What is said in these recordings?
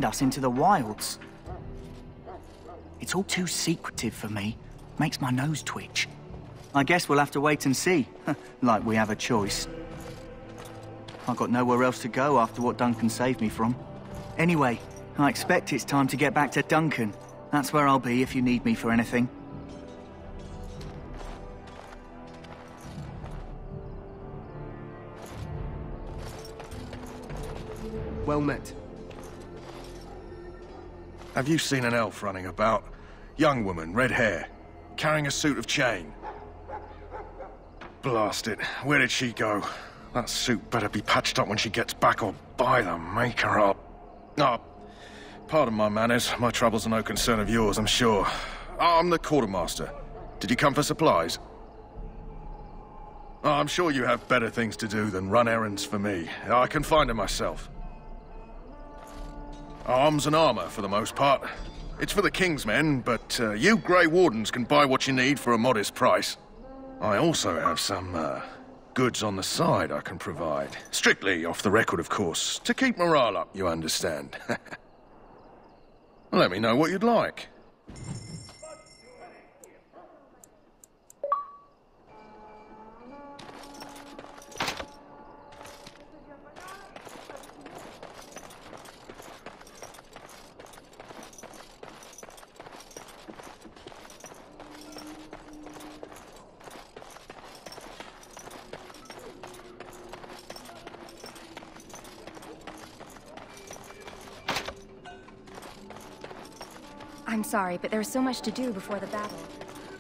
us into the wilds. It's all too secretive for me. Makes my nose twitch. I guess we'll have to wait and see. Like we have a choice. I've got nowhere else to go after what Duncan saved me from. Anyway, I expect it's time to get back to Duncan. That's where I'll be if you need me for anything. Well met. Have you seen an elf running about? Young woman, red hair, carrying a suit of chain. Blast it. Where did she go? That suit better be patched up when she gets back, or by the maker up. Oh, pardon my manners. My troubles are no concern of yours, I'm sure. I'm the quartermaster. Did you come for supplies? Oh, I'm sure you have better things to do than run errands for me. I can find them myself. Arms and armor, for the most part. It's for the King's men, but you Grey Wardens can buy what you need for a modest price. I also have some, goods on the side I can provide. Strictly off the record, of course. To keep morale up, you understand. Let me know what you'd like. I'm sorry, but there's so much to do before the battle.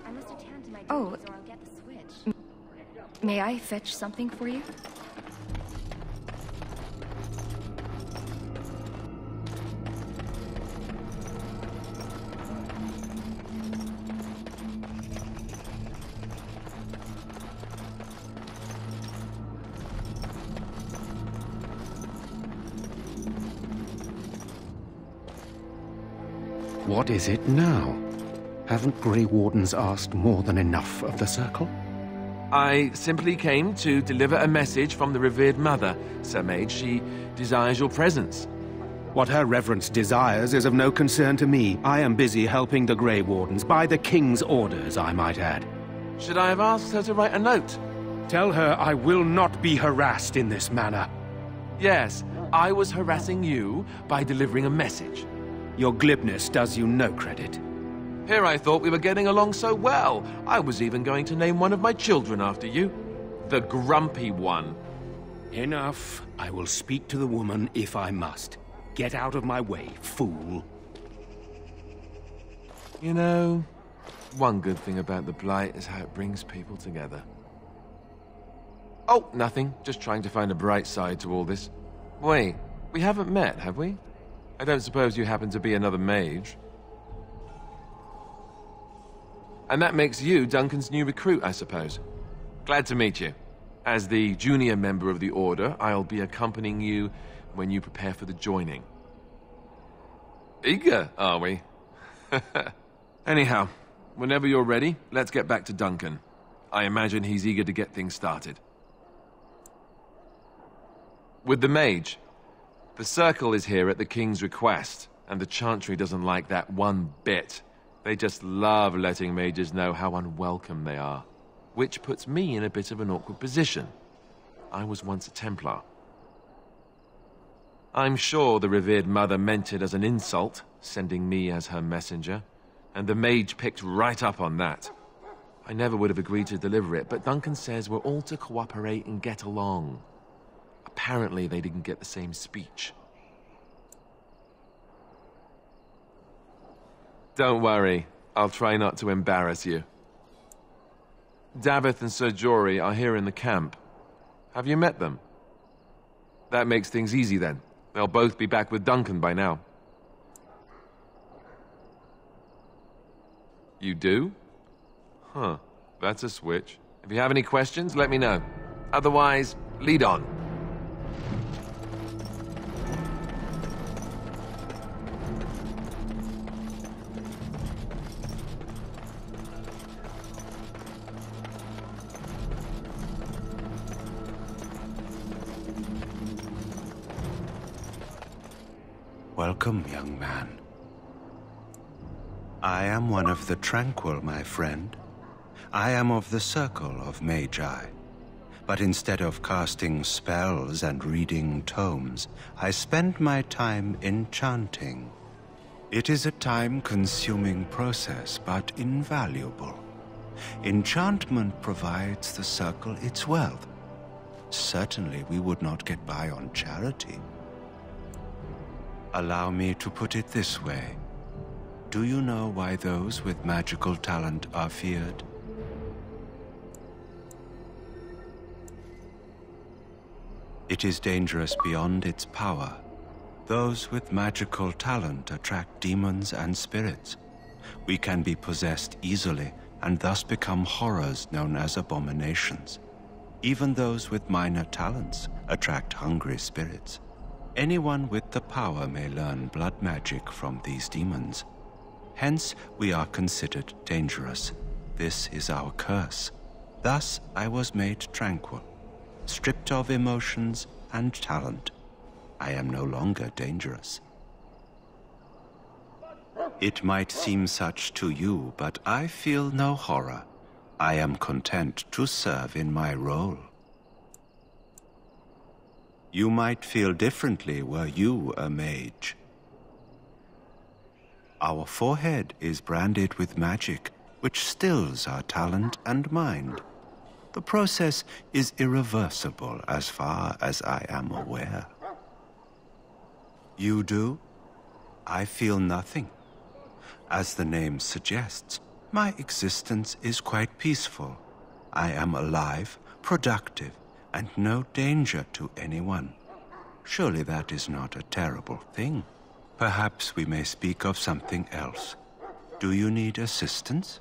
I must attend to my duties or I'll get the switch. May I fetch something for you? What is it now? Haven't Grey Wardens asked more than enough of the Circle? I simply came to deliver a message from the revered mother, Sir Mage. She desires your presence. What her reverence desires is of no concern to me. I am busy helping the Grey Wardens, by the King's orders, I might add. Should I have asked her to write a note? Tell her I will not be harassed in this manner. Yes, I was harassing you by delivering a message. Your glibness does you no credit. Here I thought we were getting along so well. I was even going to name one of my children after you. The Grumpy One. Enough. I will speak to the woman if I must. Get out of my way, fool. You know, one good thing about the Blight is how it brings people together. Oh, nothing. Just trying to find a bright side to all this. Wait, we haven't met, have we? I don't suppose you happen to be another mage. And that makes you Duncan's new recruit, I suppose. Glad to meet you. As the junior member of the Order, I'll be accompanying you when you prepare for the joining. Eager, are we? Anyhow, whenever you're ready, let's get back to Duncan. I imagine he's eager to get things started. With the mage, the Circle is here at the King's request, and the Chantry doesn't like that one bit. They just love letting mages know how unwelcome they are, which puts me in a bit of an awkward position. I was once a Templar. I'm sure the revered mother meant it as an insult, sending me as her messenger, and the mage picked right up on that. I never would have agreed to deliver it, but Duncan says we're all to cooperate and get along. Apparently they didn't get the same speech. Don't worry, I'll try not to embarrass you. Davith and Sir Jory are here in the camp. Have you met them? That makes things easy then. They'll both be back with Duncan by now. You do? Huh, that's a switch. If you have any questions, let me know. Otherwise, lead on. Welcome, young man. I am one of the Tranquil, my friend. I am of the Circle of Magi. But instead of casting spells and reading tomes, I spend my time enchanting. It is a time-consuming process, but invaluable. Enchantment provides the Circle its wealth. Certainly we would not get by on charity. Allow me to put it this way. Do you know why those with magical talent are feared? It is dangerous beyond its power. Those with magical talent attract demons and spirits. We can be possessed easily and thus become horrors known as abominations. Even those with minor talents attract hungry spirits. Anyone with the power may learn blood magic from these demons. Hence, we are considered dangerous. This is our curse. Thus, I was made tranquil, stripped of emotions and talent. I am no longer dangerous. It might seem such to you, but I feel no horror. I am content to serve in my role. You might feel differently were you a mage. Our forehead is branded with magic, which stills our talent and mind. The process is irreversible as far as I am aware. You do? I feel nothing. As the name suggests, my existence is quite peaceful. I am alive, productive, and no danger to anyone. Surely that is not a terrible thing. Perhaps we may speak of something else. Do you need assistance?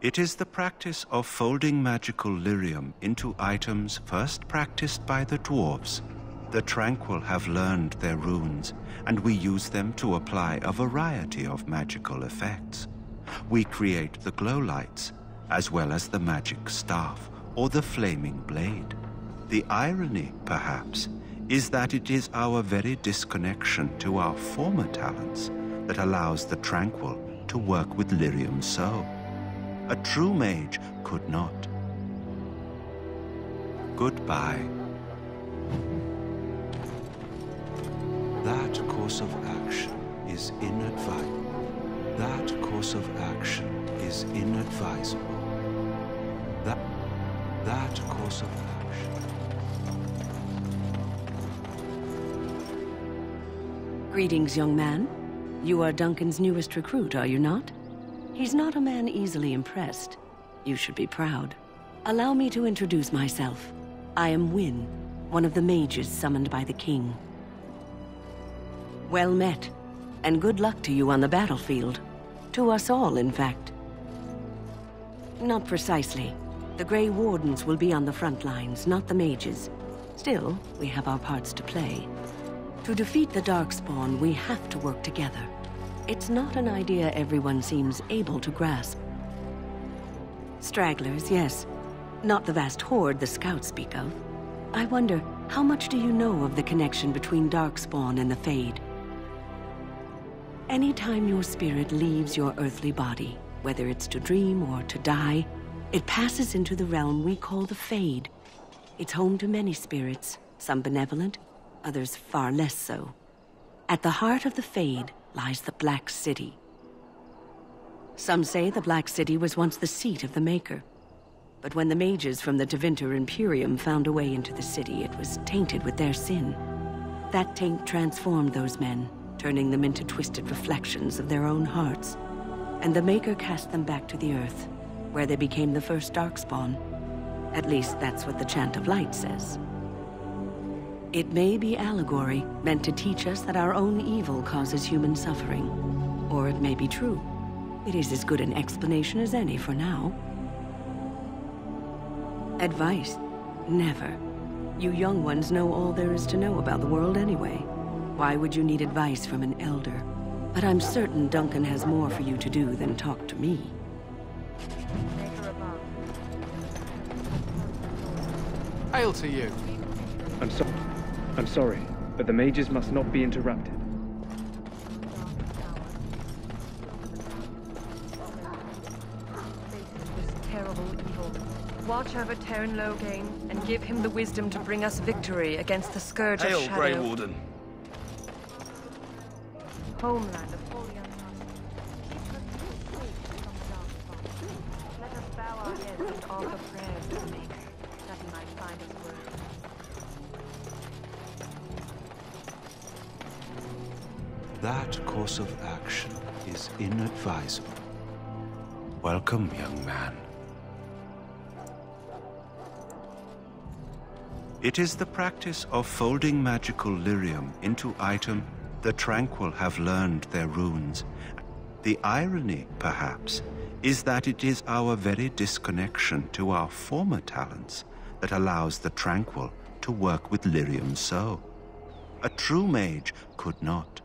It is the practice of folding magical lyrium into items first practiced by the dwarves. The Tranquil have learned their runes, and we use them to apply a variety of magical effects. We create the glow lights, as well as the magic staff or the flaming blade. The irony, perhaps, is that it is our very disconnection to our former talents that allows the Tranquil to work with lyrium so. A true mage could not. Goodbye. That course of action is inadvisable. That course of action is inadvisable. That course of action. Greetings, young man. You are Duncan's newest recruit, are you not? He's not a man easily impressed. You should be proud. Allow me to introduce myself. I am Wynne, one of the mages summoned by the king. Well met, and good luck to you on the battlefield. To us all, in fact. Not precisely. The Grey Wardens will be on the front lines, not the mages. Still, we have our parts to play. To defeat the Darkspawn, we have to work together. It's not an idea everyone seems able to grasp. Stragglers, yes. Not the vast horde the scouts speak of. I wonder, how much do you know of the connection between Darkspawn and the Fade? Anytime your spirit leaves your earthly body, whether it's to dream or to die, it passes into the realm we call the Fade. It's home to many spirits, some benevolent, others far less so. At the heart of the Fade lies the Black City. Some say the Black City was once the seat of the Maker. But when the mages from the Tevinter Imperium found a way into the city, it was tainted with their sin. That taint transformed those men, turning them into twisted reflections of their own hearts. And the Maker cast them back to the Earth, where they became the first Darkspawn. At least that's what the Chant of Light says. It may be allegory, meant to teach us that our own evil causes human suffering. Or it may be true. It is as good an explanation as any for now. Advice? Never. You young ones know all there is to know about the world anyway. Why would you need advice from an elder? But I'm certain Duncan has more for you to do than talk to me. Hail to you. I'm sorry. but the mages must not be interrupted. This terrible evil. Watch over Terran Loghain and give him the wisdom to bring us victory against the Scourge of Shadow. Hail, Grey Warden. Homeland of holy untrust. Keep us safe from the dark spot. Let us bow our heads and offer prayers to the Maker, that he might find us worthy. That course of action is inadvisable. Welcome, young man. It is the practice of folding magical lyrium into item. The Tranquil have learned their runes. The irony, perhaps, is that it is our very disconnection to our former talents that allows the Tranquil to work with lyrium so. A true mage could not.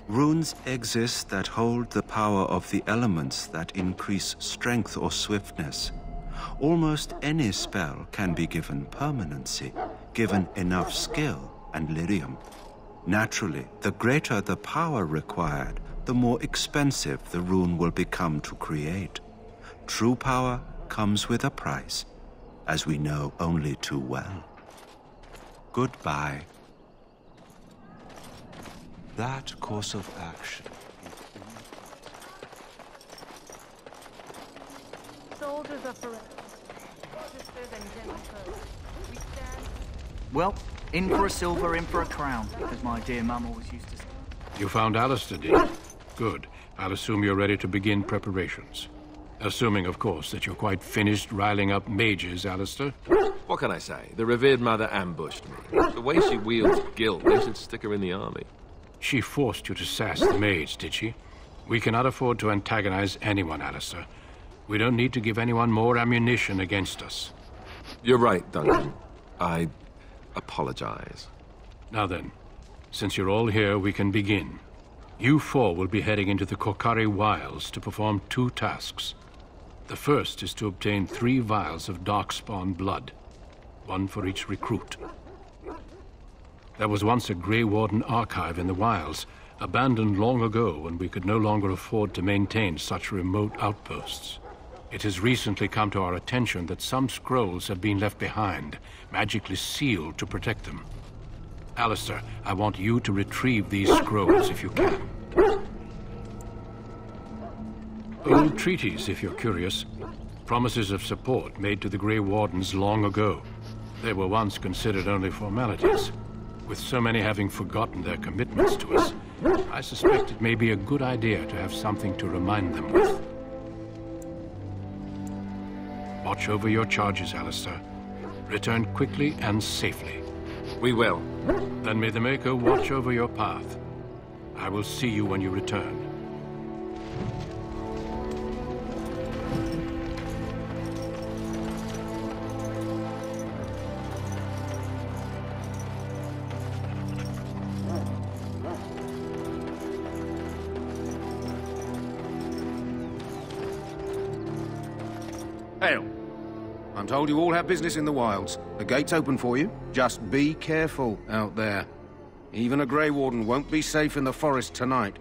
Runes exist that hold the power of the elements that increase strength or swiftness. Almost any spell can be given permanency, given enough skill and lyrium. Naturally, the greater the power required, the more expensive the rune will become to create. True power comes with a price, as we know only too well. Goodbye. That course of action. Soldiers of forever. Sisters and gentlefolk. We stand. Well, in for a silver, in for a crown, as my dear mum always used to say. You found Alistair, did you? Good. I'll assume you're ready to begin preparations. Assuming, of course, that you're quite finished riling up mages, Alistair. What can I say? The revered mother ambushed me. The way she wields guilt, they should stick her in the army. She forced you to sass the mage, did she? We cannot afford to antagonize anyone, Alistair. We don't need to give anyone more ammunition against us. You're right, Duncan. I apologize. Now then, since you're all here, we can begin. You four will be heading into the Korcari Wilds to perform 2 tasks. The first is to obtain 3 vials of Darkspawn blood, 1 for each recruit. There was once a Grey Warden archive in the wilds, abandoned long ago when we could no longer afford to maintain such remote outposts. It has recently come to our attention that some scrolls have been left behind, magically sealed to protect them. Alistair, I want you to retrieve these scrolls if you can. Old treaties, if you're curious. Promises of support made to the Grey Wardens long ago. They were once considered only formalities. With so many having forgotten their commitments to us, I suspect it may be a good idea to have something to remind them with. Watch over your charges, Alistair. Return quickly and safely. We will. Then may the Maker watch over your path. I will see you when you return. Hail. I'm told you all have business in the wilds. The gate's open for you. Just be careful out there. Even a Grey Warden won't be safe in the forest tonight.